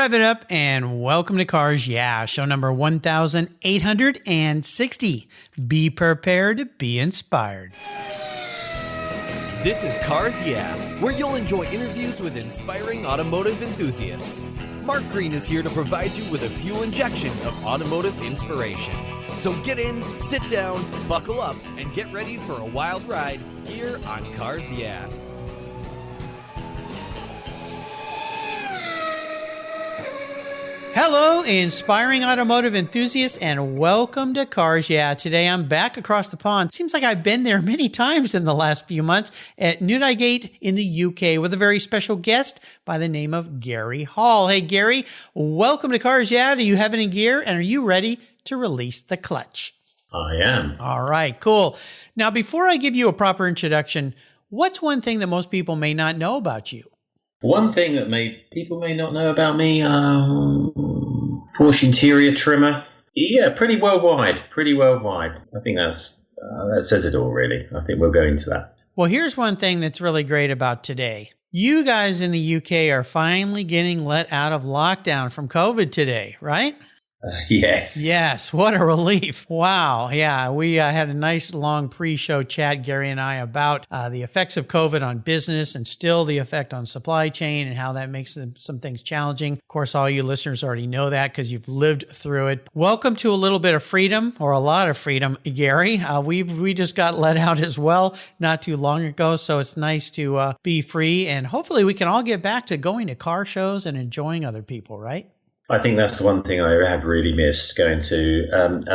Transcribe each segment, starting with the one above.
Rev it up and welcome to Cars Yeah, show number 1860. Be prepared to be inspired. This is Cars Yeah, where you'll enjoy interviews with inspiring automotive enthusiasts. Mark Green is here to provide you with a fuel injection of automotive inspiration. So get in, sit down, buckle up, and get ready for a wild ride here on Cars Yeah. Hello, inspiring automotive enthusiasts, and welcome to Cars Yeah. Today I'm back across the pond. Seems like I've been there many times in the last few months at Newdigate in the UK with a very special guest by the name of Gary Hall. Hey, Gary, welcome to Cars Yeah. Do you have any gear, and are you ready to release the clutch? I am. All right, cool. Now, before I give you a proper introduction, what's one thing that most people may not know about you? One thing that people may not know about me, Porsche interior trimmer. Yeah, pretty worldwide. I think that says it all, really. I think we'll go into that. Well, here's one thing that's really great about today. You guys in the UK are finally getting let out of lockdown from COVID today, right? Yes. Yes. What a relief. Wow. Yeah. We had a nice long pre-show chat, Gary and I, about the effects of COVID on business and still the effect on supply chain and how that makes some things challenging. Of course, all you listeners already know that because you've lived through it. Welcome to a little bit of freedom, or a lot of freedom, Gary. We just got let out as well not too long ago. So it's nice to be free, and hopefully we can all get back to going to car shows and enjoying other people, right? I think that's the one thing I have really missed going to.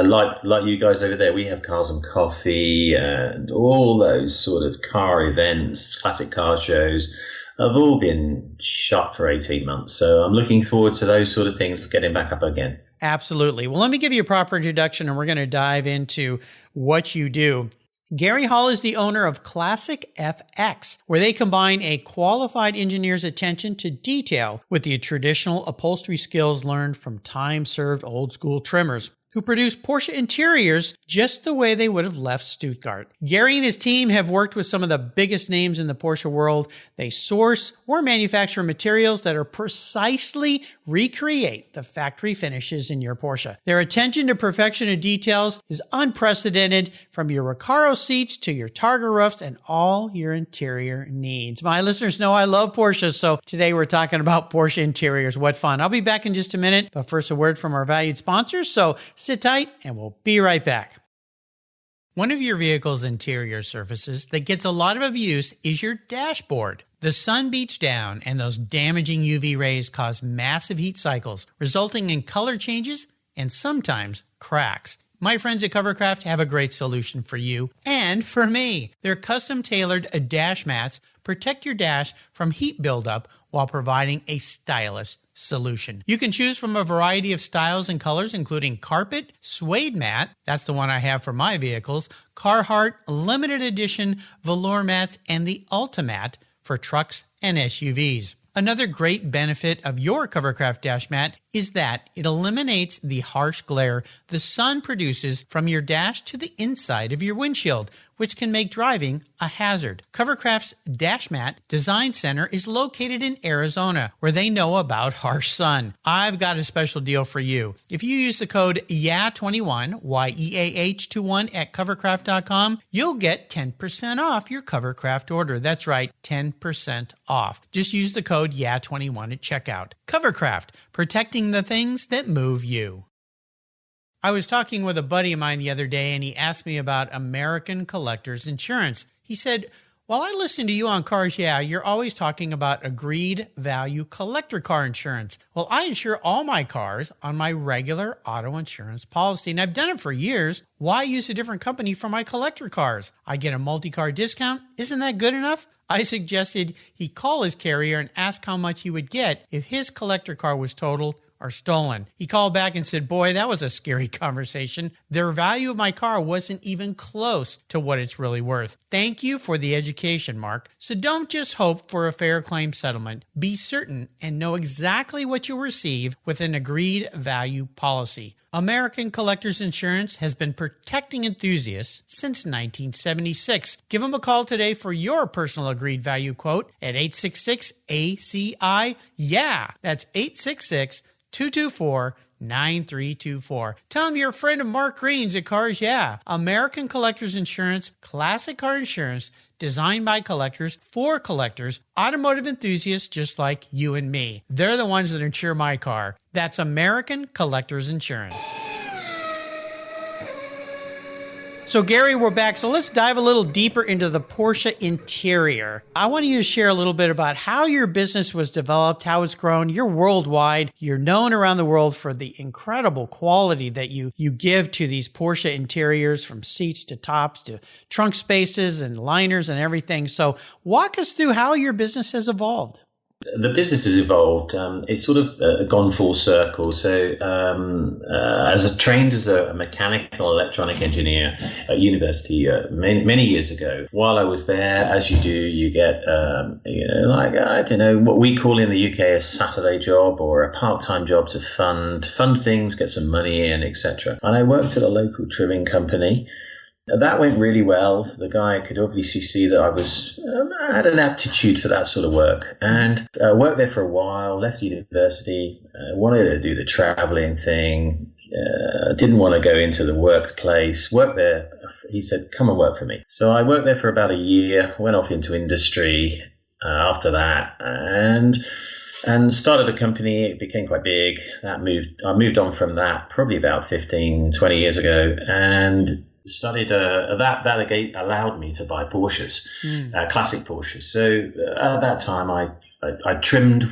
Like you guys over there, we have Cars and Coffee and all those sort of car events, classic car shows, have all been shut for 18 months. So I'm looking forward to those sort of things getting back up again. Absolutely. Well, let me give you a proper introduction, and we're going to dive into what you do. Gary Hall is the owner of Classic FX, where they combine a qualified engineer's attention to detail with the traditional upholstery skills learned from time-served old-school trimmers who produce Porsche interiors just the way they would have left Stuttgart. Gary and his team have worked with some of the biggest names in the Porsche world. They source or manufacture materials that are precisely recreate the factory finishes in your Porsche. Their attention to perfection and details is unprecedented, from your Recaro seats to your Targa roofs and all your interior needs. My listeners know I love Porsche, so today we're talking about Porsche interiors. What fun. I'll be back in just a minute, but first a word from our valued sponsors. So sit tight, and we'll be right back. One of your vehicle's interior surfaces that gets a lot of abuse is your dashboard. The sun beats down, and those damaging UV rays cause massive heat cycles, resulting in color changes and sometimes cracks. My friends at Covercraft have a great solution for you and for me. Their custom-tailored dash mats protect your dash from heat buildup while providing a stylish solution. You can choose from a variety of styles and colors, including carpet, suede mat, that's the one I have for my vehicles, Carhartt limited edition velour mats, and the Ultimat for trucks and SUVs. Another great benefit of your Covercraft dash mat is that it eliminates the harsh glare the sun produces from your dash to the inside of your windshield, which can make driving a hazard. Covercraft's Dash Mat Design Center is located in Arizona, where they know about harsh sun. I've got a special deal for you. If you use the code YEAH21, YEAH21 at covercraft.com, you'll get 10% off your Covercraft order. That's right, 10% off. Just use the code YEAH21 at checkout. Covercraft, protecting the things that move you. I was talking with a buddy of mine the other day, and he asked me about American Collectors Insurance. He said, "While I listen to you on Cars Yeah, you're always talking about agreed value collector car insurance." Well, I insure all my cars on my regular auto insurance policy, and I've done it for years. Why use a different company for my collector cars? I get a multi-car discount. Isn't that good enough? I suggested he call his carrier and ask how much he would get if his collector car was totaled or stolen. He called back and said, "Boy, that was a scary conversation. The value of my car wasn't even close to what it's really worth." Thank you for the education, Mark. So don't just hope for a fair claim settlement. Be certain and know exactly what you'll receive with an agreed value policy. American Collectors Insurance has been protecting enthusiasts since 1976. Give them a call today for your personal agreed value quote at 866-ACI-YEAH. That's 866-224-9324. Tell them you're a friend of Mark Green's at Cars Yeah. American Collectors Insurance, classic car insurance, designed by collectors for collectors, automotive enthusiasts just like you and me. They're the ones that insure my car. That's American Collectors Insurance. So Gary, we're back. So let's dive a little deeper into the Porsche interior. I want you to share a little bit about how your business was developed, how it's grown. You're worldwide. You're known around the world for the incredible quality that you give to these Porsche interiors, from seats to tops to trunk spaces and liners and everything. So walk us through how your business has evolved. The business has evolved. It's sort of gone full circle. So, trained as a mechanical electronic engineer at university many years ago, while I was there, as you do, you get, what we call in the UK a Saturday job or a part-time job to fund things, get some money in, etc. And I worked at a local trimming company. That went really well. The guy could obviously see that I had an aptitude for that sort of work, and worked there for a while, left university, wanted to do the traveling thing, didn't want to go into the workplace, worked there. He said, come and work for me. So I worked there for about a year, went off into industry after that, and started a company. It became quite big. I moved on from that probably about 15, 20 years ago, and studied that again allowed me to buy Porsches, classic Porsches. So at that time, I trimmed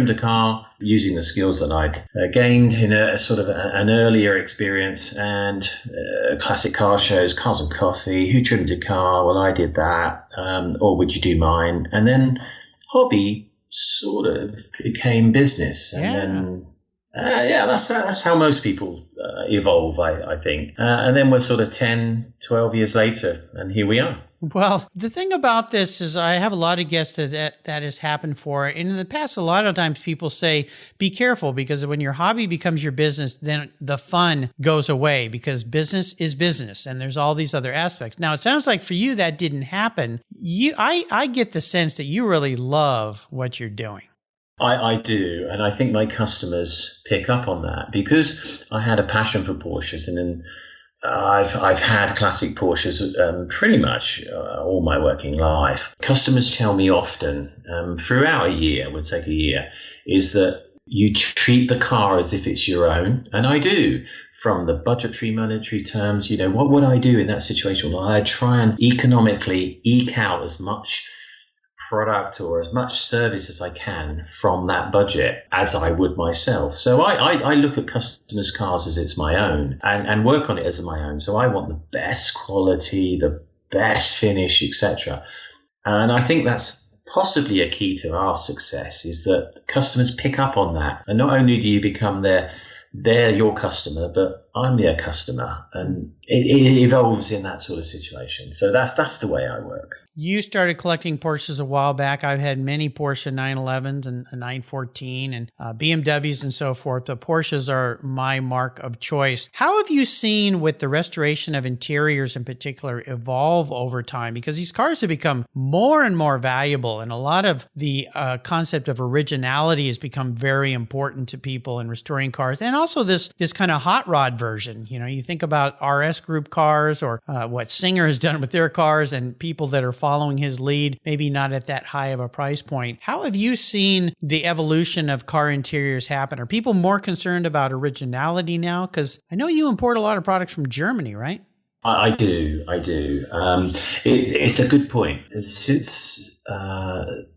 a car using the skills that I'd gained in a sort of an earlier experience, and classic car shows, Cars and Coffee. Who trimmed your car? Well, I did that. Or would you do mine? And then hobby sort of became business, and then. That's how most people evolve, I think. And then we're sort of 10, 12 years later, and here we are. Well, the thing about this is I have a lot of guests that has happened for. And in the past, a lot of times people say, be careful, because when your hobby becomes your business, then the fun goes away, because business is business and there's all these other aspects. Now, it sounds like for you that didn't happen. I get the sense that you really love what you're doing. I do, and I think my customers pick up on that, because I had a passion for Porsches, and then I've had classic Porsches pretty much all my working life. Customers tell me often, throughout a year, would take a year, is that you treat the car as if it's your own, and I do. From the budgetary, monetary terms, what would I do in that situation? Well, I try and economically eke out as much product or as much service as I can from that budget as I would myself. So I look at customers' cars as it's my own, and work on it as my own. So I want the best quality, the best finish, etc. And I think that's possibly a key to our success, is that customers pick up on that. And not only do you become they're your customer, but I'm their customer, and it evolves in that sort of situation. So that's the way I work. You started collecting Porsches a while back. I've had many Porsche 911s and 914 and BMWs and so forth. The Porsches are my mark of choice. How have you seen, with the restoration of interiors in particular, evolve over time? Because these cars have become more and more valuable, and a lot of the concept of originality has become very important to people in restoring cars. And also this kind of hot rod version. You think about RS Group cars, or what Singer has done with their cars, and people that are following his lead, maybe not at that high of a price point. How have you seen the evolution of car interiors happen? Are people more concerned about originality now? Because I know you import a lot of products from Germany, right? I do. It's a good point. Since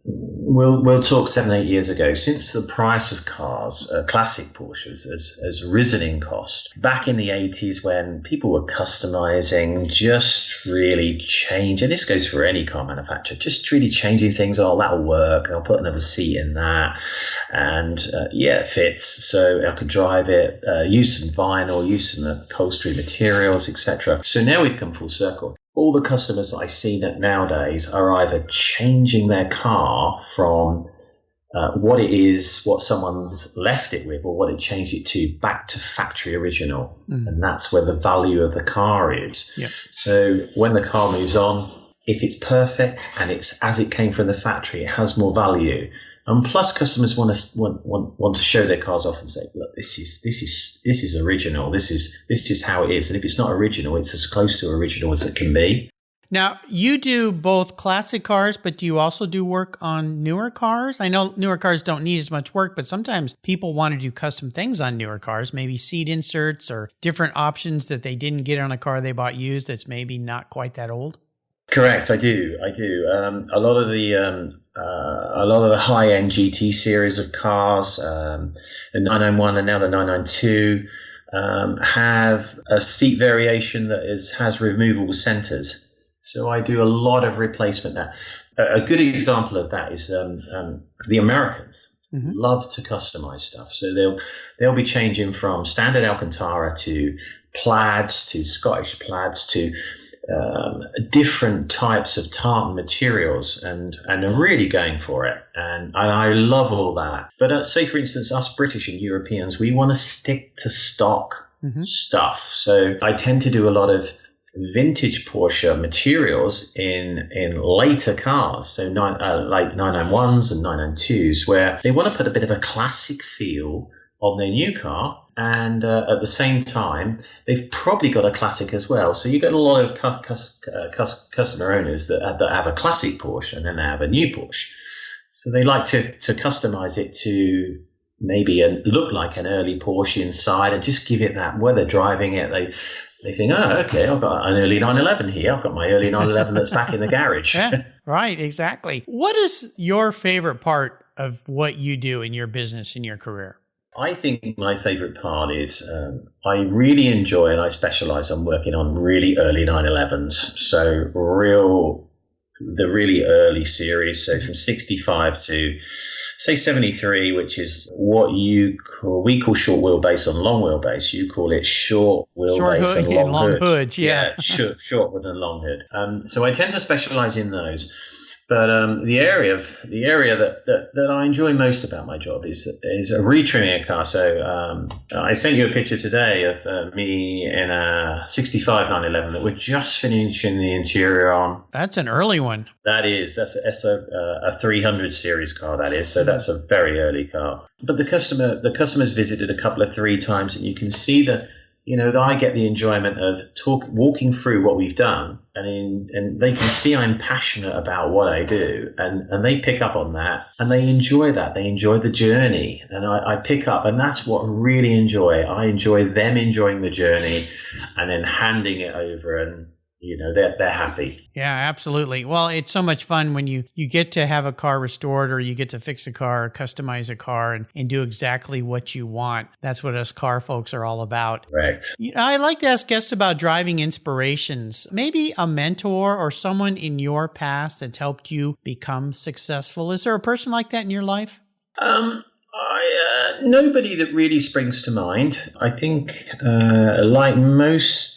we'll talk 7-8 years ago, since the price of cars, classic Porsches, has risen in cost. Back in the 80s, when people were customizing, just really change, and this goes for any car manufacturer, just really changing things. Oh, that'll work. I'll put another seat in that, and it fits, so I could drive it. Use some vinyl, use some upholstery materials, etc. So now we've come full circle. All the customers that I see nowadays are either changing their car from what it is, what someone's left it with, or what it changed it to, back to factory original. And that's where the value of the car is. Yep. So when the car moves on, if it's perfect and it's as it came from the factory, it has more value. And plus, customers want to show their cars off and say, "Look, this is original. This is how it is." And if it's not original, it's as close to original as it can be. Now, you do both classic cars, but do you also do work on newer cars? I know newer cars don't need as much work, but sometimes people want to do custom things on newer cars, maybe seat inserts or different options that they didn't get on a car they bought used that's maybe not quite that old. Correct, I do. A lot of the high-end GT series of cars, the 991 and now the 992, have a seat variation that has removable centers. So I do a lot of replacement there. A good example of that is the Americans love to customize stuff. So they'll be changing from standard Alcantara to plaids to Scottish plaids to different types of tartan materials, and are really going for it. And I love all that. But say, for instance, us British and Europeans, we want to stick to stock stuff. So I tend to do a lot of vintage Porsche materials in later cars, so like 991s and 992s, where they want to put a bit of a classic feel on their new car, and at the same time they've probably got a classic as well. So you get a lot of customer owners that have a classic Porsche and then they have a new Porsche, so they like to customize it to maybe look like an early Porsche inside, and just give it that, where they're driving it, they think, oh, okay, I've got an early 911 here. I've got my early 911 that's back in the garage. Yeah, right, exactly. What is your favorite part of what you do in your business, in your career? I think my favorite part is I really enjoy, and I specialize on working on really early 911s. So the really early series. So from 65 to say 73, which is what we call short wheelbase and long wheelbase. You call it short wheelbase and long hoods. Yeah, short hood and long hood. So I tend to specialize in those. But the area that I enjoy most about my job is retrimming a car. So I sent you a picture today of me in a 65 911 that we're just finishing the interior on. That's an early one. That's a 300 series car, that is. So that's a very early car. But the customer's visited a couple of 3 times, and you can see that I get the enjoyment of walking through what we've done, and they can see I'm passionate about what I do, and they pick up on that, and they enjoy that. They enjoy the journey, and I pick up, and that's what I really enjoy. I enjoy them enjoying the journey, and then handing it over, and they're happy. Yeah, absolutely. Well, it's so much fun when you get to have a car restored, or you get to fix a car, or customize a car, and do exactly what you want. That's what us car folks are all about. Right. I like to ask guests about driving inspirations. Maybe a mentor or someone in your past that's helped you become successful. Is there a person like that in your life? Nobody that really springs to mind. I think, like most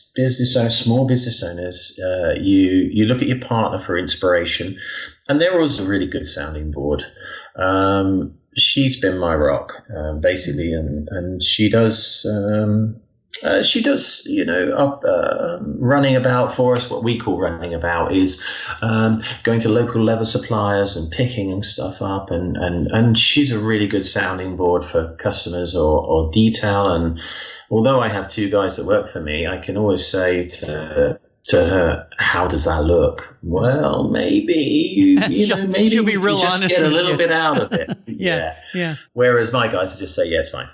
small business owners, you look at your partner for inspiration, and they're always a really good sounding board. She's been my rock, basically, and she does running about for us. What we call running about is going to local leather suppliers and picking and stuff up, and she's a really good sounding board for customers or detail. And although I have 2 guys that work for me, I can always say to her, how does that look? Well, maybe, maybe she'll be real honest. Get a little bit out of it. Yeah. Whereas my guys will just say, yeah, it's fine.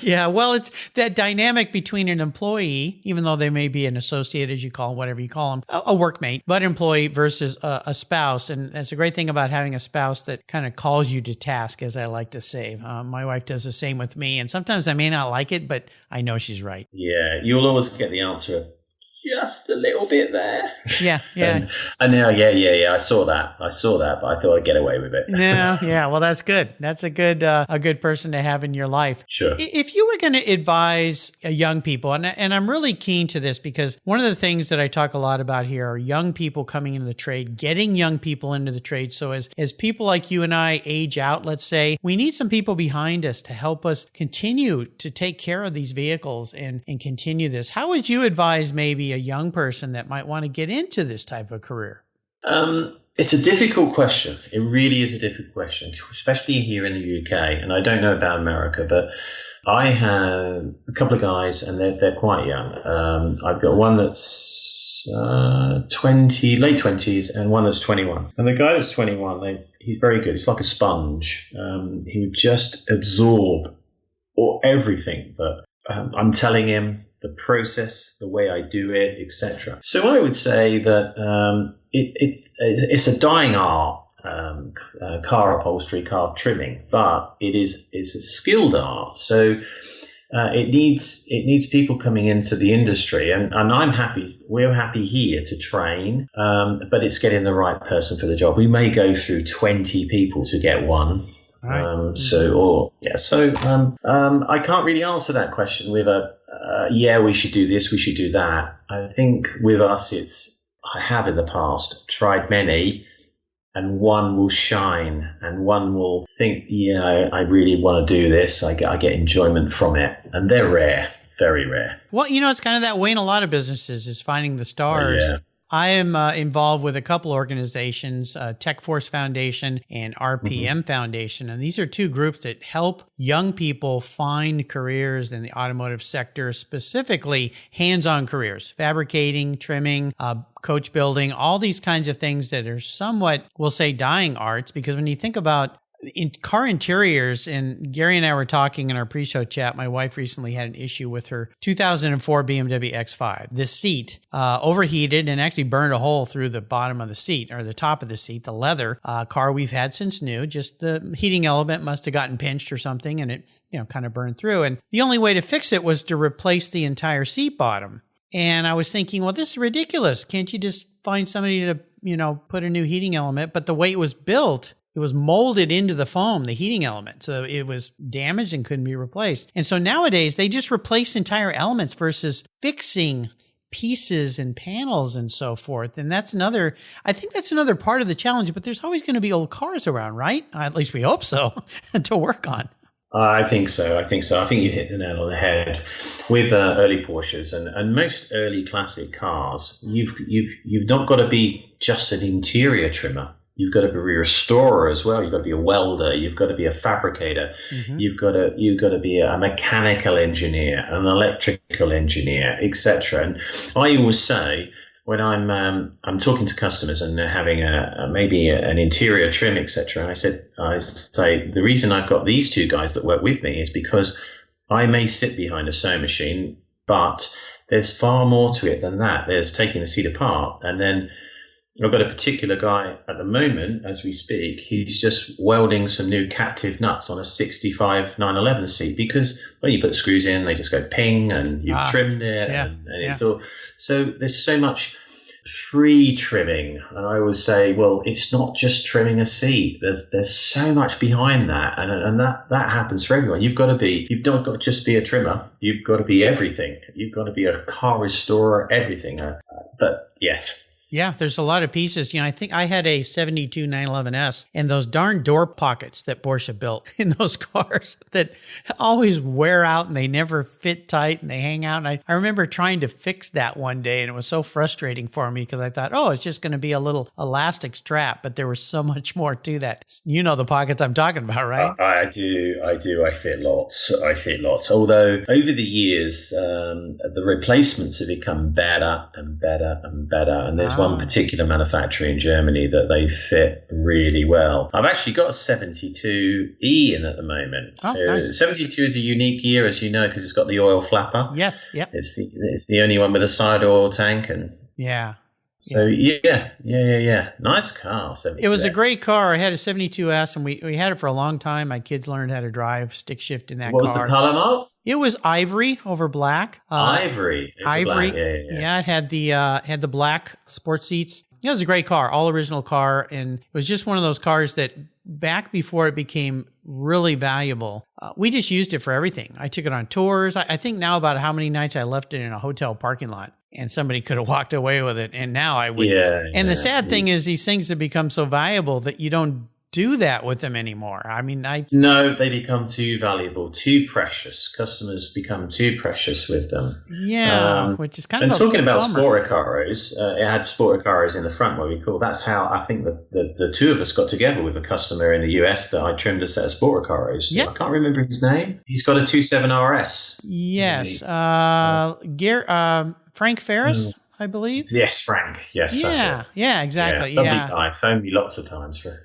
Yeah. Well, it's that dynamic between an employee, even though they may be an associate, as you call them, whatever you call them, a workmate, but employee versus a spouse. And that's a great thing about having a spouse that kind of calls you to task, as I like to say. My wife does the same with me. And sometimes I may not like it, but I know she's right. Yeah. You'll always get the answer of, just a little bit there. Yeah, yeah. And now, yeah. I saw that, but I thought I'd get away with it. Yeah. Well, that's good. That's a good person to have in your life. Sure. If you were going to advise young people, and I'm really keen to this because one of the things that I talk a lot about here are young people coming into the trade, getting young people into the trade. So as people like you and I age out, let's say, we need some people behind us to help us continue to take care of these vehicles and continue this. How would you advise maybe a young person that might want to get into this type of career? It's a difficult question. It really is a difficult question, especially here in the UK. And I don't know about America, but I have a couple of guys, and they're quite young. I've got one that's 20, late 20s, and one that's 21. And the guy that's 21, he's very good. He's like a sponge. He would just absorb everything, but I'm telling him the process, the way I do it, etc. So I would say that it's a dying art, car upholstery, car trimming, but it's a skilled art. So it needs people coming into the industry, and I'm happy. We're happy here to train, but it's getting the right person for the job. We may go through 20 people to get one. Right. I can't really answer that question with we should do this, we should do that. I think with us, I have in the past tried many, and one will shine and one will think, I really want to do this. I get enjoyment from it, and they're rare, very rare. Well, it's kind of that way in a lot of businesses is finding the stars. Yeah. I am involved with a couple organizations, Tech Force Foundation and RPM Foundation. And these are two groups that help young people find careers in the automotive sector, specifically hands-on careers, fabricating, trimming, coach building, all these kinds of things that are somewhat, we'll say, dying arts. Because when you think about in car interiors, and Gary and I were talking in our pre-show chat, my wife recently had an issue with her 2004 BMW X5. The seat overheated and actually burned a hole through the bottom of the seat, or the top of the seat, the leather. Car we've had since new, just the heating element must have gotten pinched or something, and it kind of burned through. And the only way to fix it was to replace the entire seat bottom. And I was thinking, well, this is ridiculous. Can't you just find somebody to, put a new heating element? But the way it was built, it was molded into the foam, the heating element. So it was damaged and couldn't be replaced. And so nowadays they just replace entire elements versus fixing pieces and panels and so forth. And I think that's another part of the challenge, but there's always going to be old cars around, right? At least we hope so, to work on. I think so. I think you hit the nail on the head with early Porsches and most early classic cars. You've not got to be just an interior trimmer. You've got to be a restorer as well. You've got to be a welder. You've got to be a fabricator. Mm-hmm. You've got to be a mechanical engineer, an electrical engineer, etc. And I always say, when I'm talking to customers and they're having maybe an interior trim, etc., and I say the reason I've got these two guys that work with me is because I may sit behind a sewing machine, but there's far more to it than that. There's taking the seat apart, and then I've got a particular guy at the moment, as we speak, he's just welding some new captive nuts on a 65 911 seat because, you put the screws in, they just go ping, and you've trimmed it, and it's all. So there's so much pre-trimming, and I always say, well, it's not just trimming a seat. There's so much behind that, and that happens for everyone. You've not got to just be a trimmer. You've got to be everything. You've got to be a car restorer, everything. But yes. Yeah, there's a lot of pieces. I think I had a 72 911S, and those darn door pockets that Porsche built in those cars that always wear out and they never fit tight and they hang out. And I remember trying to fix that one day, and it was so frustrating for me because I thought, it's just going to be a little elastic strap, but there was so much more to that. You know the pockets I'm talking about, right? I do. I fit lots. Although over the years, the replacements have become better and better and better. And there's one particular manufacturer in Germany that they fit really well. I've actually got a 72E in at the moment. Nice. 72 is a unique gear, as you know, because it's got the oil flapper. Yes, yep. It's the only one with a side oil tank, and So yeah. Nice car. 72S. It was a great car. I had a 72S, and we had it for a long time. My kids learned how to drive stick shift in that car. What was the color, Mark? It was ivory over black. Ivory. Ivory. Black. Yeah. It had the black sports seats. It was a great car, all original car, and it was just one of those cars that back before it became really valuable, we just used it for everything. I took it on tours. I think now about how many nights I left it in a hotel parking lot, and somebody could have walked away with it, and now I would. And the sad thing is these things have become so valuable that you don't do that with them anymore. I mean, No, they become too valuable, too precious. Customers become too precious with them. Yeah, which is kind of and talking about bummer. Sportacaros, it had Sportacaros in the front, what we call. That's how I think the two of us got together with a customer in the US that I trimmed a set of Sportacaros. Yeah. I can't remember his name. He's got a 27 RS. Yes, Frank Ferris. I believe. Yes, Frank. Yes, that's it. Yeah, exactly. Lovely guy. Phoned me lots of times for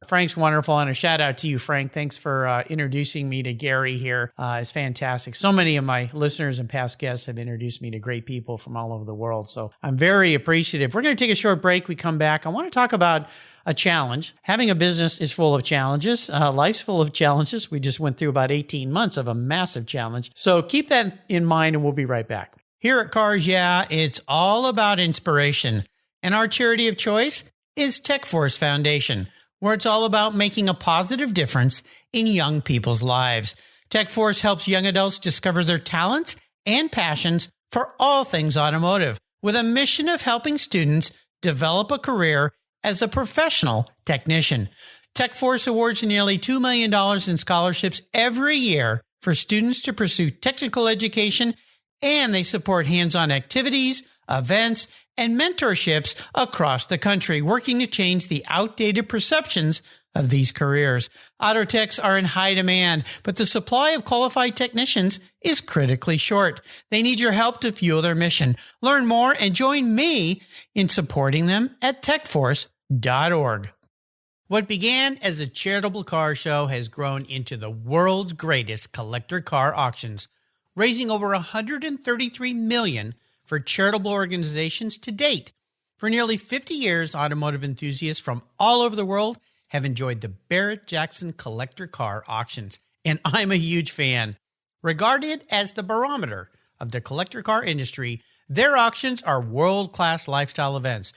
Frank's wonderful, and a shout out to you, Frank. Thanks for introducing me to Gary here. It's fantastic. So many of my listeners and past guests have introduced me to great people from all over the world, so I'm very appreciative. We're going to take a short break. We come back. I want to talk about a challenge. Having a business is full of challenges. Life's full of challenges. We just went through about 18 months of a massive challenge. So keep that in mind, and we'll be right back. Here at Cars Yeah, it's all about inspiration. And our charity of choice is TechForce Foundation, where it's all about making a positive difference in young people's lives. TechForce helps young adults discover their talents and passions for all things automotive, with a mission of helping students develop a career as a professional technician. TechForce awards nearly $2 million in scholarships every year for students to pursue technical education, and they support hands-on activities, events, and mentorships across the country, working to change the outdated perceptions of these careers. Auto techs are in high demand, but the supply of qualified technicians is critically short. They need your help to fuel their mission. Learn more and join me in supporting them at techforce.org. What began as a charitable car show has grown into the world's greatest collector car auctions, raising over $133 million for charitable organizations to date. For nearly 50 years, automotive enthusiasts from all over the world have enjoyed the Barrett-Jackson collector car auctions, and I'm a huge fan. Regarded as the barometer of the collector car industry, their auctions are world-class lifestyle events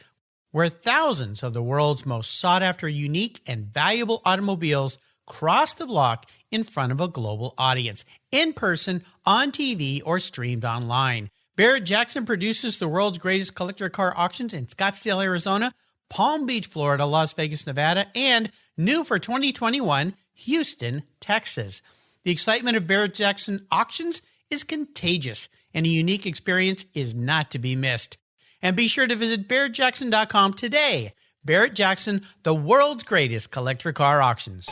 where thousands of the world's most sought-after, unique, and valuable automobiles cross the block in front of a global audience, in person, on TV, or streamed online. Barrett-Jackson produces the world's greatest collector car auctions in Scottsdale, Arizona, Palm Beach, Florida, Las Vegas, Nevada, and new for 2021, Houston, Texas. The excitement of Barrett-Jackson auctions is contagious, and a unique experience is not to be missed. And be sure to visit barrettjackson.com today. Barrett-Jackson, the world's greatest collector car auctions.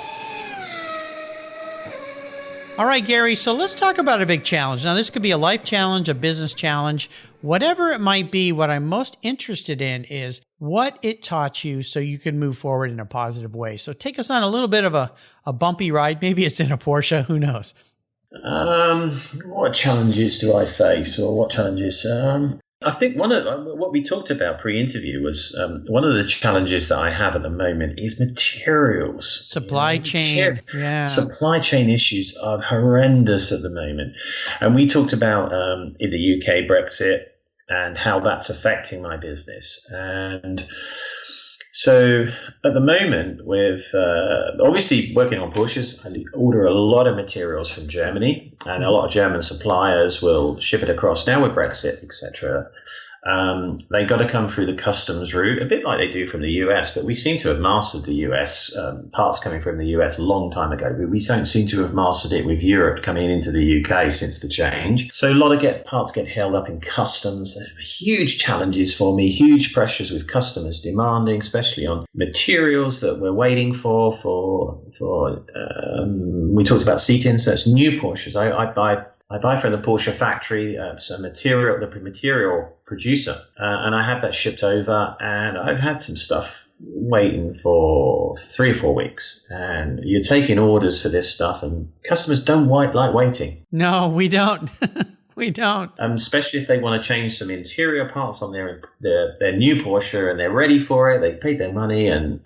All right, Gary, so let's talk about a big challenge. Now, this could be a life challenge, a business challenge, whatever it might be. What I'm most interested in is what it taught you so you can move forward in a positive way. So take us on a little bit of a bumpy ride. Maybe it's in a Porsche. Who knows? What challenges do I face, or what challenges? I think one of what we talked about pre-interview was one of the challenges that I have at the moment is materials. Supply chain. Supply chain issues are horrendous at the moment. And we talked about in the UK Brexit and how that's affecting my business. And so at the moment, with obviously working on Porsches, I order a lot of materials from Germany, and a lot of German suppliers will ship it across. Now with Brexit, etc., they got to come through the customs route, a bit like they do from the US, but we seem to have mastered the US, parts coming from the US a long time ago, but we don't seem to have mastered it with Europe coming into the UK since the change. So a lot of parts get held up in customs. Huge challenges for me, huge pressures with customers demanding, especially on materials that we're waiting for we talked about seat inserts, new Porsches. I buy from the Porsche factory some material, the material producer, and I have that shipped over, and I've had some stuff waiting for 3 or 4 weeks, and you're taking orders for this stuff, and customers don't like waiting. No, we don't. we don't. Especially if they want to change some interior parts on their new Porsche and they're ready for it. They paid their money, and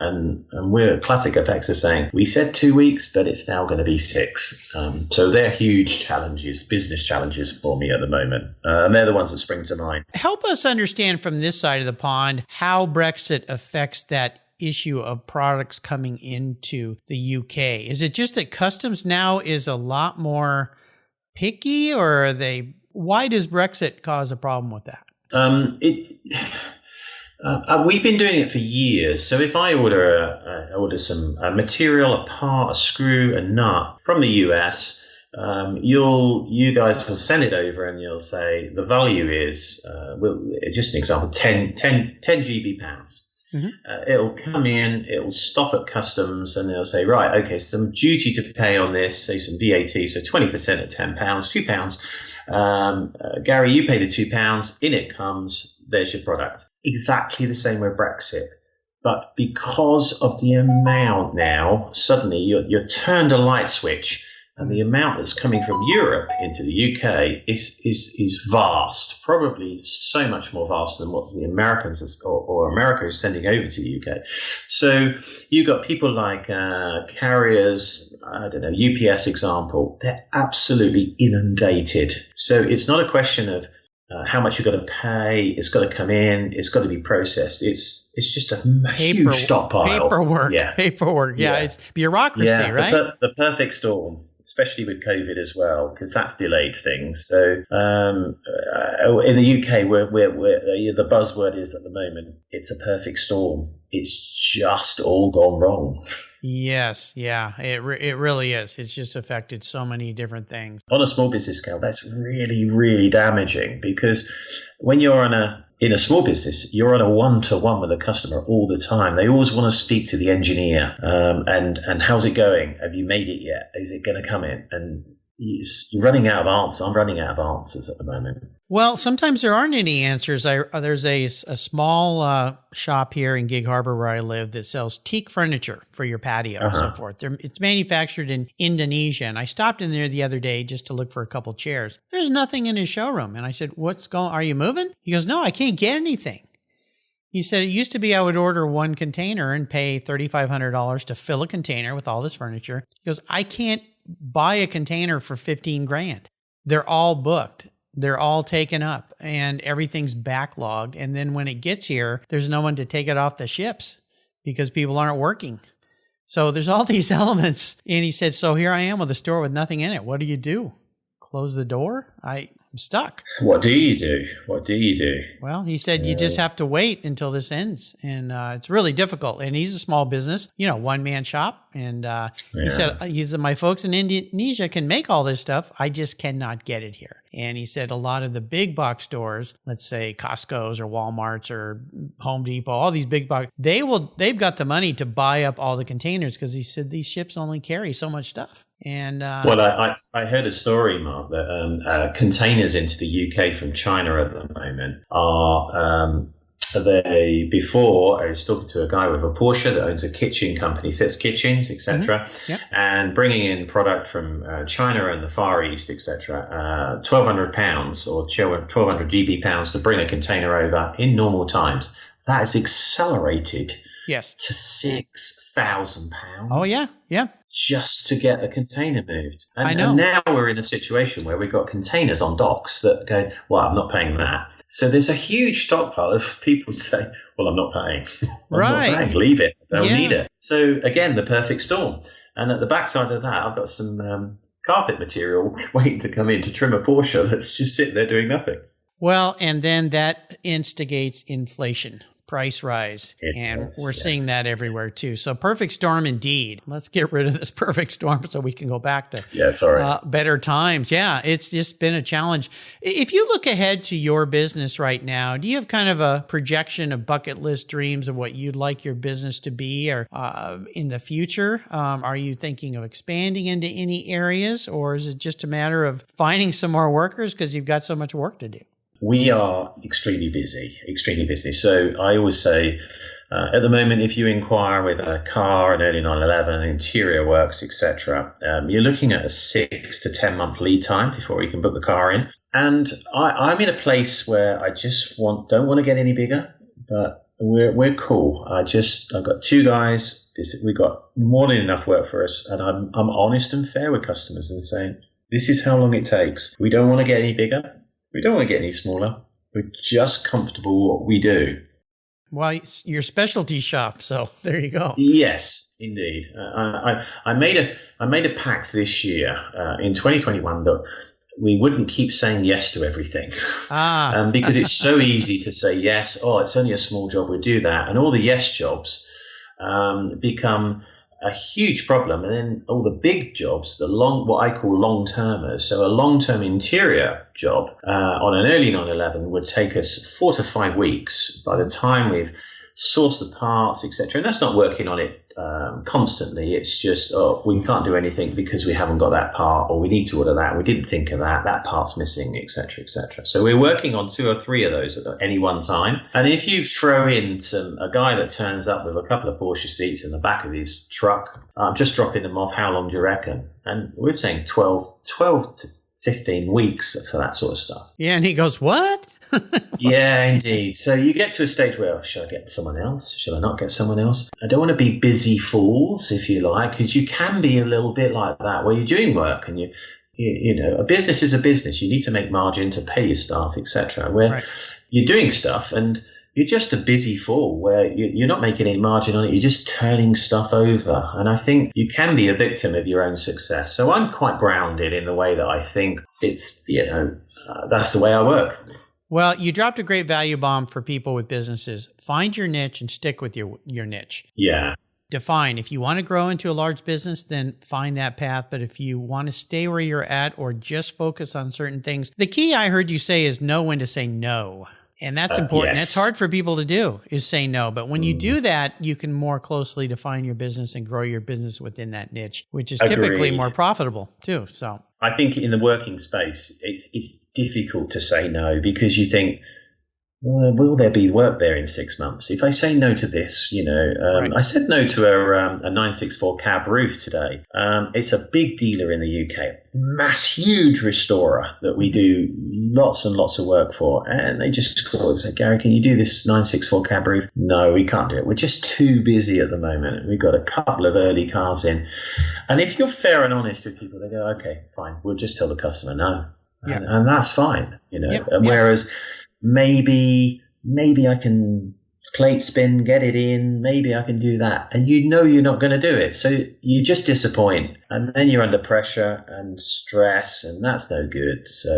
we're Classic FX are saying, we said 2 weeks, but it's now going to be 6. So they're huge challenges, business challenges for me at the moment. And they're the ones that spring to mind. Help us understand from this side of the pond how Brexit affects that issue of products coming into the UK. Is it just that customs now is a lot more picky, or why does Brexit cause a problem with that? We've been doing it for years. So if I order some material, a part, a screw, a nut from the US, you guys will send it over and you'll say the value is, just an example, 10 GB pounds. Mm-hmm. It'll come in, it'll stop at customs, and they'll say, right, okay, some duty to pay on this, say some VAT, so 20% at £10, £2. Gary, you pay the £2, in it comes, there's your product. Exactly the same with Brexit. But because of the amount now, suddenly you're turned a light switch, and the amount that's coming from Europe into the UK is vast, probably so much more vast than what the Americans or America is sending over to the UK. So you've got people like carriers, I don't know, UPS example, they're absolutely inundated. So it's not a question of how much you've got to pay, it's got to come in, it's got to be processed. It's just a huge stockpile. Paperwork. Yeah, it's bureaucracy, right? The perfect storm. Especially with COVID as well, because that's delayed things. So in the UK, where the buzzword is at the moment, it's a perfect storm. It's just all gone wrong. Yes, yeah, it really is. It's just affected so many different things. On a small business scale, that's really, really damaging, because when you're in a small business, you're on a one-to-one with a customer all the time. They always want to speak to the engineer. And how's it going? Have you made it yet? Is it going to come in? And you're running out of answers. I'm running out of answers at the moment. Well, sometimes there aren't any answers. There's a small shop here in Gig Harbor where I live that sells teak furniture for your patio and so forth. It's manufactured in Indonesia. And I stopped in there the other day just to look for a couple chairs. There's nothing in his showroom. And I said, are you moving? He goes, no, I can't get anything. He said, it used to be I would order one container and pay $3,500 to fill a container with all this furniture. He goes, I can't buy a container for $15,000. They're all booked. They're all taken up and everything's backlogged. And then when it gets here, there's no one to take it off the ships because people aren't working. So there's all these elements. And he said, so here I am with a store with nothing in it. What do you do? Close the door? I'm stuck. What do you do? Well, he said, you just have to wait until this ends. And it's really difficult. And he's a small business, one-man shop. And he said, my folks in Indonesia can make all this stuff. I just cannot get it here. And he said a lot of the big box stores, let's say Costco's or Walmart's or Home Depot, all these big box, they've got the money to buy up all the containers because he said these ships only carry so much stuff. And well, I heard a story, Mark, that containers into the UK from China at the moment are before I was talking to a guy with a Porsche that owns a kitchen company, fits kitchens, etc., and bringing in product from China and the Far East, etc., £1,200 or 1,200 GB pounds to bring a container over in normal times. That has accelerated to £6,000. Oh yeah. Just to get the container moved. And, I know. And now we're in a situation where we've got containers on docks that go, well, I'm not paying that. So there's a huge stockpile of people say, well, I'm not paying. I'm not paying. Leave it. They'll need it. So again, the perfect storm. And at the backside of that, I've got some carpet material waiting to come in to trim a Porsche that's just sitting there doing nothing. Well, and then that instigates inflation. Price rise. We're seeing that everywhere too. So perfect storm indeed. Let's get rid of this perfect storm so we can go back to better times. Yeah, it's just been a challenge. If you look ahead to your business right now, do you have kind of a projection of bucket list dreams of what you'd like your business to be or in the future? Are you thinking of expanding into any areas, or is it just a matter of finding some more workers because you've got so much work to do? We are extremely busy. So I always say, at the moment, if you inquire with a car, an early 911, interior works, etc., you're looking at a 6 to 10 month lead time before you can book the car in. And I'm in a place where I just don't want to get any bigger, but we're cool. I've got two guys. We've got more than enough work for us, and I'm honest and fair with customers and saying, this is how long it takes. We don't want to get any bigger. We don't want to get any smaller. We're just comfortable what we do. Well, it's your specialty shop, so there you go. Yes, indeed. I made a pact this year in 2021 that we wouldn't keep saying yes to everything. Because it's so easy to say yes. Oh, it's only a small job. We'll do that. And all the yes jobs become a huge problem. And then all the big jobs, what I call long-termers. So a long-term interior job on an early 911 would take us 4 to 5 weeks by the time we've sourced the parts, etc. And that's not working on it constantly. It's just, we can't do anything because we haven't got that part, or we need to order that. We didn't think of that part's missing, etc., etc. So we're working on 2 or 3 of those at any one time. And if you throw in a guy that turns up with a couple of Porsche seats in the back of his truck, just dropping them off, how long do you reckon? And we're saying 12 to 15 weeks for that sort of stuff. Yeah, and he goes, what? Yeah, indeed. So you get to a stage where, should I get someone else? Should I not get someone else? I don't want to be busy fools, if you like, because you can be a little bit like that where you're doing work and you know, a business is a business. You need to make margin to pay your staff, etc. Where you're doing stuff and you're just a busy fool where you're not making any margin on it. You're just turning stuff over. And I think you can be a victim of your own success. So I'm quite grounded in the way that I think it's, that's the way I work. Well, you dropped a great value bomb for people with businesses. Find your niche and stick with your niche. Yeah. Define. If you want to grow into a large business, then find that path. But if you want to stay where you're at or just focus on certain things, the key I heard you say is know when to say no. And that's important. Yes. That's hard for people to do, is say no. But when you do that, you can more closely define your business and grow your business within that niche, which is typically more profitable too. So I think in the working space, it's difficult to say no because you think, well, will there be work there in 6 months? If I say no to this, I said no to a 964 cab roof today. It's a big dealer in the UK, huge restorer that we do lots and lots of work for. And they just called and said, Gary, can you do this 964 cab roof? No, we can't do it. We're just too busy at the moment. We've got a couple of early cars in. And if you're fair and honest with people, they go, okay, fine. We'll just tell the customer no. Yeah. And that's fine, Whereas maybe I can plate spin, get it in, maybe I can do that. And you're not going to do it. So you just disappoint. And then you're under pressure and stress, and that's no good. So,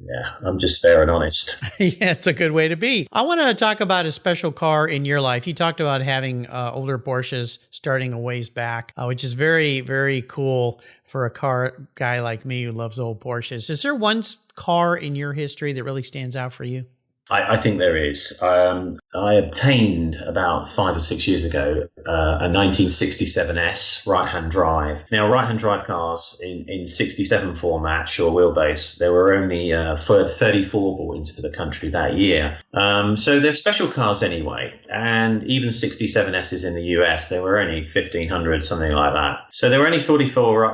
yeah, I'm just fair and honest. Yeah, it's a good way to be. I want to talk about a special car in your life. You talked about having older Porsches starting a ways back, which is very, very cool for a car guy like me who loves old Porsches. Is there one car in your history that really stands out for you? I think there is. I obtained about 5 or 6 years ago a 1967S right-hand drive. Now, right-hand drive cars in 67 format, short wheelbase, there were only 34 brought into the country that year. So they're special cars anyway. And even 67Ss in the US, there were only 1,500, something like that. So there were only 34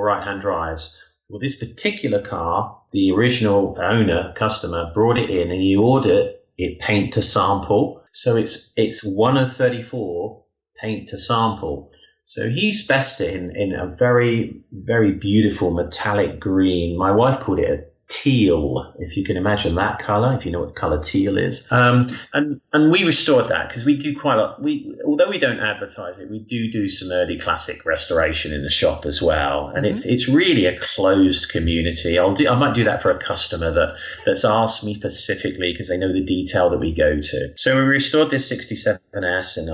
right-hand drives. Well, this particular car, the original owner, customer, brought it in and he ordered it paint to sample. So it's one of 34 paint to sample. So he spec'd it in a very, very beautiful metallic green. My wife called it a teal, if you can imagine that color, if you know what color teal is. And we restored that because we do quite a lot. Although we don't advertise it, we do some early classic restoration in the shop as well. And it's really a closed community. I might do that for a customer that's asked me specifically because they know the detail that we go to. So we restored this 67S and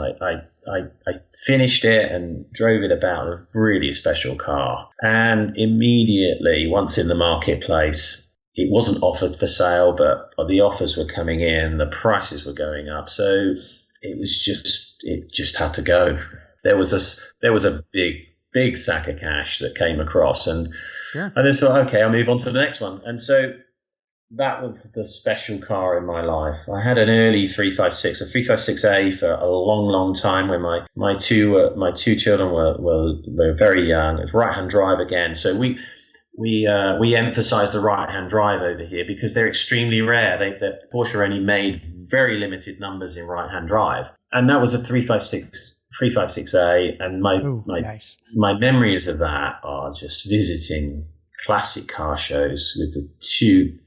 I finished it and drove it about, a really special car. And immediately, once in the marketplace, it wasn't offered for sale, but the offers were coming in, the prices were going up. So it just had to go. There was a big sack of cash that came across, and I just thought, okay, I'll move on to the next one. And so that was the special car in my life. I had an early 356, a 356A for a long, long time when my two children were very young. It was right-hand drive again. So we emphasize the right-hand drive over here because they're extremely rare. Porsche only made very limited numbers in right-hand drive, and that was a 356A. And nice. my memories of that are just visiting classic car shows with the two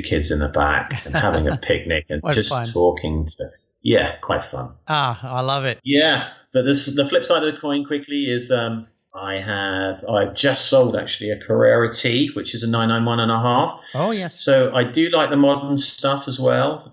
kids in the back and having a picnic and just fun. talking to. Yeah, quite fun. I love it. Yeah, but the flip side of the coin quickly is I've just sold actually a Carrera T, which is a 991.5. Oh, yes. So I do like the modern stuff as well.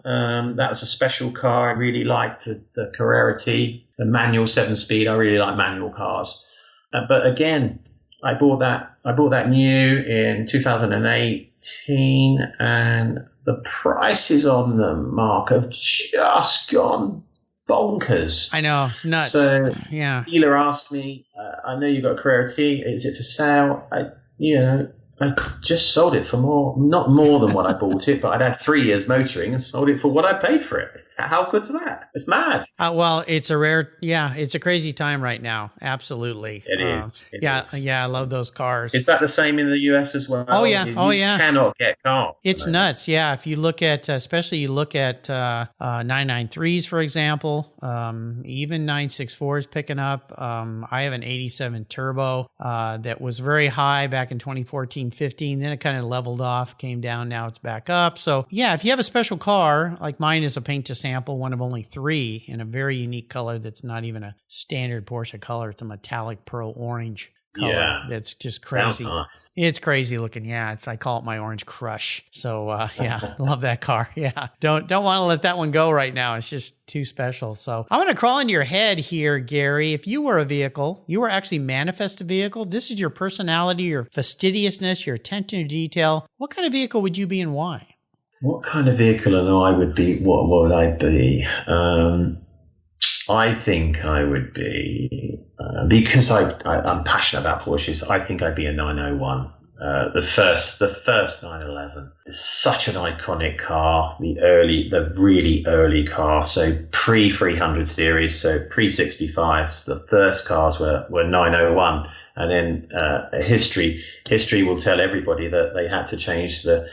That's a special car. I really liked the Carrera T, the manual 7-speed. I really like manual cars. But again, I bought that new in 2018, and the prices on them, Mark, have just gone bonkers. I know, it's nuts. So yeah, dealer asked me, I know you've got a Carrera T, is it for sale? I just sold it for not more than what I bought it, but I'd had 3 years motoring and sold it for what I paid for it. How good's that? It's mad. Well, it's a crazy time right now. Absolutely. It is. It is. Yeah, I love those cars. Is that the same in the US as well? Oh, yeah. You yeah. cannot get cars. It's nuts. Yeah. If you look at, especially you look at 993s, for example, even 964s picking up. I have an 87 turbo that was very high back in 2014. 15, then it kind of leveled off, came down, now it's back up. So yeah, if you have a special car, like mine is a paint to sample, one of only 3 in a very unique color that's not even a standard Porsche color. It's a metallic pearl orange color. Yeah. That's just crazy. Nice. It's crazy looking. Yeah, I call it my orange crush. So yeah, love that car. Yeah, don't want to let that one go right now. It's just too special. So I'm going to crawl into your head here, Gary. If you were a vehicle, you were actually manifest a vehicle. This is your personality, your fastidiousness, your attention to detail. What kind of vehicle would you be and why? What kind of vehicle I would be? What would I be? I think I would be, because I'm passionate about Porsches, I think I'd be a 901. The first 911. It's such an iconic car, the really early car, so pre-300 series, so pre-65s. The first cars were 901. And then history will tell everybody that they had to change the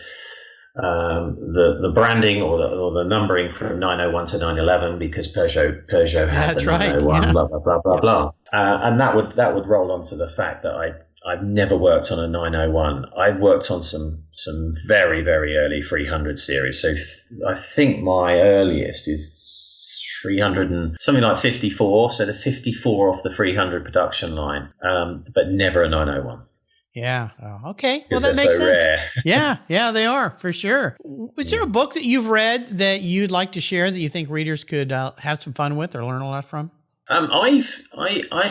branding or the numbering from 901 to 911 because Peugeot had the 901, yeah. blah blah. And that would roll onto the fact that I've never worked on a 901. I've worked on some very, very early 300 series. So I think my earliest is 300 and something like 54. So the 54 off the 300 production line, but never a 901. Yeah. Oh, okay. Well, that makes sense. Rare. Yeah, they are for sure. Was there a book that you've read that you'd like to share that you think readers could have some fun with or learn a lot from? I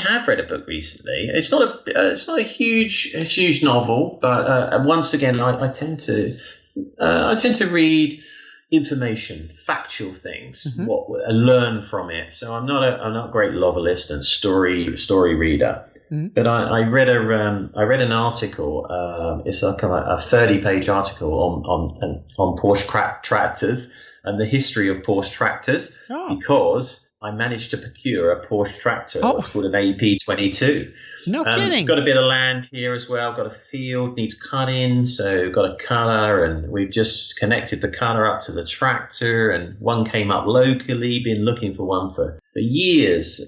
have read a book recently. It's not a huge novel, but once again, I tend to read information, factual things, learn from it. So I'm not a great novelist and story reader. But I read an article. It's like a 30-page article on Porsche tractors and the history of Porsche tractors because I managed to procure a Porsche tractor. It's called an AP22. No kidding. Got a bit of land here as well. Got a field, needs cutting, so got a cutter, and we've just connected the cutter up to the tractor, and one came up locally. Been looking for one for years.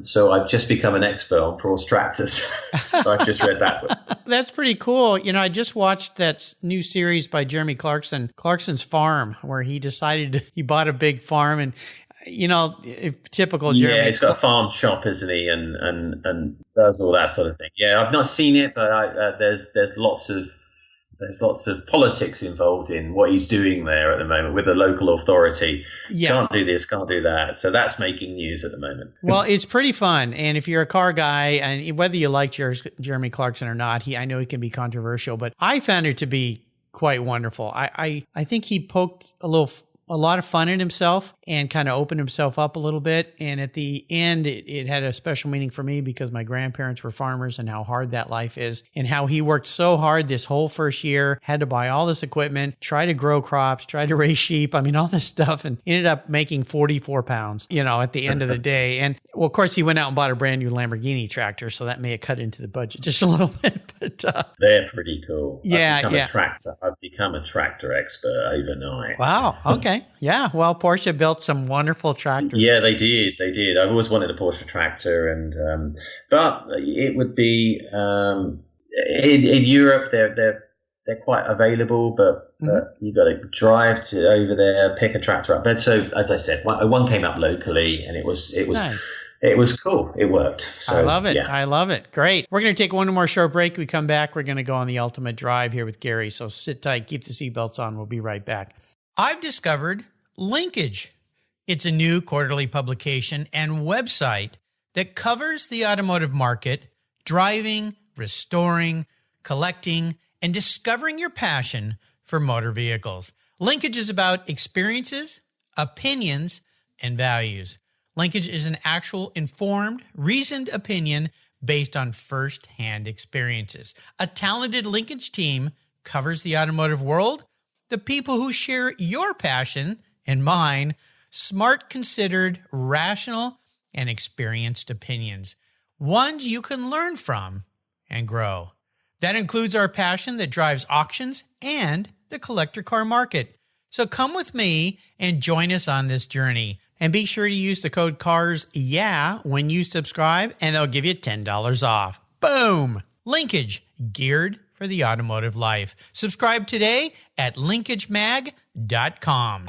So I've just become an expert on Porsche tractors. So I've just read that book. That's pretty cool. I just watched that new series by Jeremy Clarkson, Clarkson's Farm, where he bought a big farm and typical Jeremy. Yeah, he's got a farm shop, isn't he? And does all that sort of thing. Yeah, I've not seen it, but there's lots of politics involved in what he's doing there at the moment with the local authority. Yeah. Can't do this, can't do that. So that's making news at the moment. Well, it's pretty fun. And if you're a car guy, and whether you like Jeremy Clarkson or not, I know he can be controversial, but I found it to be quite wonderful. I think he poked a little a lot of fun in himself and kind of opened himself up a little bit. And at the end, it had a special meaning for me because my grandparents were farmers and how hard that life is and how he worked so hard this whole first year, had to buy all this equipment, try to grow crops, try to raise sheep. I mean, all this stuff, and ended up making 44 pounds, at the end of the day. And well, of course, he went out and bought a brand new Lamborghini tractor. So that may have cut into the budget just a little bit. But they're pretty cool. Yeah, I've become a tractor expert overnight. Wow. Okay. Yeah. Well, Porsche built some wonderful tractors. Yeah, they did. I've always wanted a Porsche tractor, and but it would be in Europe. They're quite available, but you've got to drive over there, pick a tractor up. But so, as I said, one came up locally, and it was nice. It was cool. It worked. So, I love it. Yeah. I love it. Great. We're going to take one more short break. We come back. We're going to go on the ultimate drive here with Gary. So sit tight. Keep the seatbelts on. We'll be right back. I've discovered Linkage. It's a new quarterly publication and website that covers the automotive market, driving, restoring, collecting, and discovering your passion for motor vehicles. Linkage is about experiences, opinions, and values. Linkage is an actual informed, reasoned opinion based on first-hand experiences. A talented Linkage team covers the automotive world, the people who share your passion and mine, smart, considered, rational, and experienced opinions, ones you can learn from and grow. That includes our passion that drives auctions and the collector car market. So come with me and join us on this journey. And be sure to use the code CARSYEAH when you subscribe, and they'll give you $10 off. Boom! Linkage, geared for the automotive life. Subscribe today at linkagemag.com.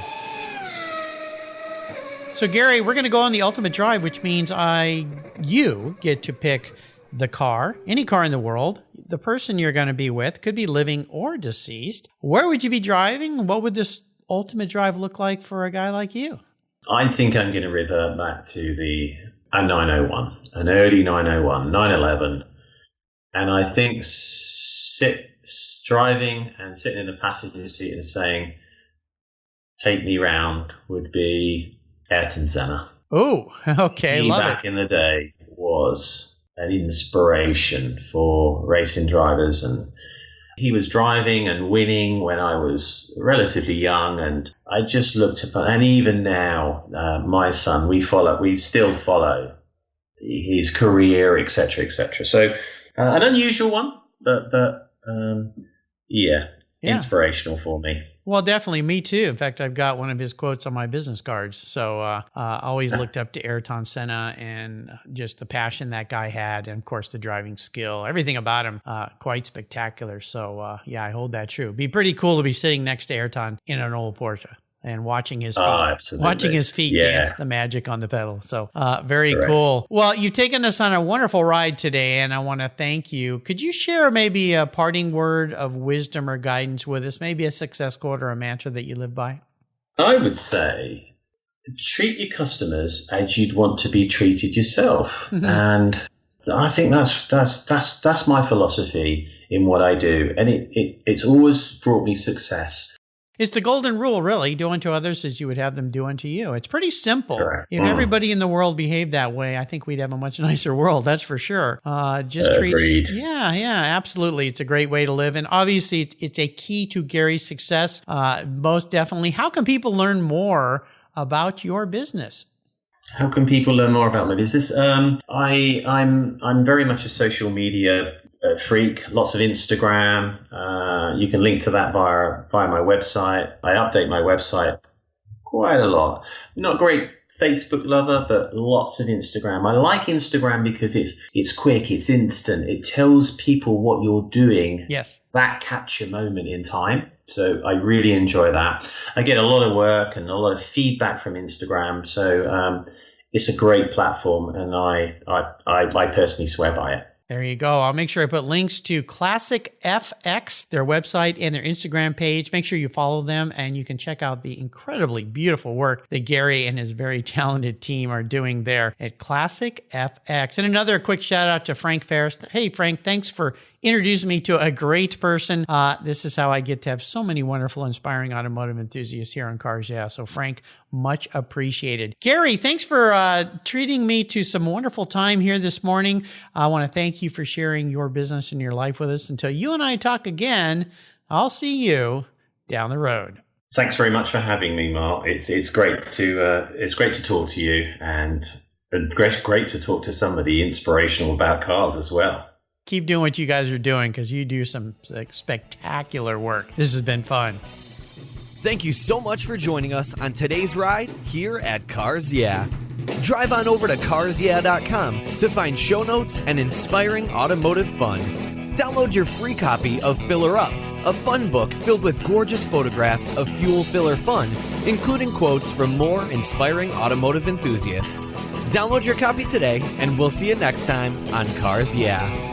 So, Gary, we're going to go on the ultimate drive, which means you get to pick the car, any car in the world. The person you're going to be with could be living or deceased. Where would you be driving? What would this ultimate drive look like for a guy like you? I think I'm going to revert back to a 901, an early 901, 911. And I think driving and sitting in the passenger seat and saying, "Take me round," would be Ayrton Senna. Oh, okay. He Love back it. in the day was an inspiration for racing drivers, and he was driving and winning when I was relatively young, and I just looked upon, and even now, my son, we still follow his career, etc., etc. So an unusual one, but inspirational for me. Well, definitely. Me too. In fact, I've got one of his quotes on my business cards. So I always looked up to Ayrton Senna and just the passion that guy had. And of course, the driving skill, everything about him, quite spectacular. So I hold that true. It'd be pretty cool to be sitting next to Ayrton in an old Porsche and watching his feet, dance the magic on the pedal. So very Correct. Cool. Well, you've taken us on a wonderful ride today, and I want to thank you. Could you share maybe a parting word of wisdom or guidance with us, maybe a success quote or a mantra that you live by? I would say treat your customers as you'd want to be treated yourself. Mm-hmm. And I think that's my philosophy in what I do. And it's always brought me success. It's the golden rule, really. Do unto others as you would have them do unto you. It's pretty simple. Correct. If everybody in the world behaved that way, I think we'd have a much nicer world. That's for sure. Agreed. Yeah, absolutely. It's a great way to live. And obviously, it's a key to Gary's success. Most definitely. How can people learn more about your business? How can people learn more about my business? I'm very much a social media freak. Lots of Instagram. You can link to that via my website. I update my website quite a lot. Not a great Facebook lover, but lots of Instagram. I like Instagram because it's quick, it's instant. It tells people what you're doing. Yes. That capture moment in time. So I really enjoy that. I get a lot of work and a lot of feedback from Instagram. So it's a great platform, and I personally swear by it. There you go. I'll make sure I put links to Classic FX, their website, and their Instagram page. Make sure you follow them, and you can check out the incredibly beautiful work that Gary and his very talented team are doing there at Classic FX. And another quick shout out to Frank Ferris. Hey, Frank, thanks for introduced me to a great person. This is how I get to have so many wonderful, inspiring automotive enthusiasts here on Cars Yeah. So Frank, much appreciated. Gary, thanks for treating me to some wonderful time here this morning. I want to thank you for sharing your business and your life with us. Until you and I talk again, I'll see you down the road. Thanks very much for having me, Mark. It's great to talk to you, and great to talk to somebody inspirational about cars as well. Keep doing what you guys are doing, because you do some spectacular work. This has been fun. Thank you so much for joining us on today's ride here at Cars Yeah. Drive on over to carsyeah.com to find show notes and inspiring automotive fun. Download your free copy of Filler Up, a fun book filled with gorgeous photographs of fuel filler fun, including quotes from more inspiring automotive enthusiasts. Download your copy today, and we'll see you next time on Cars Yeah.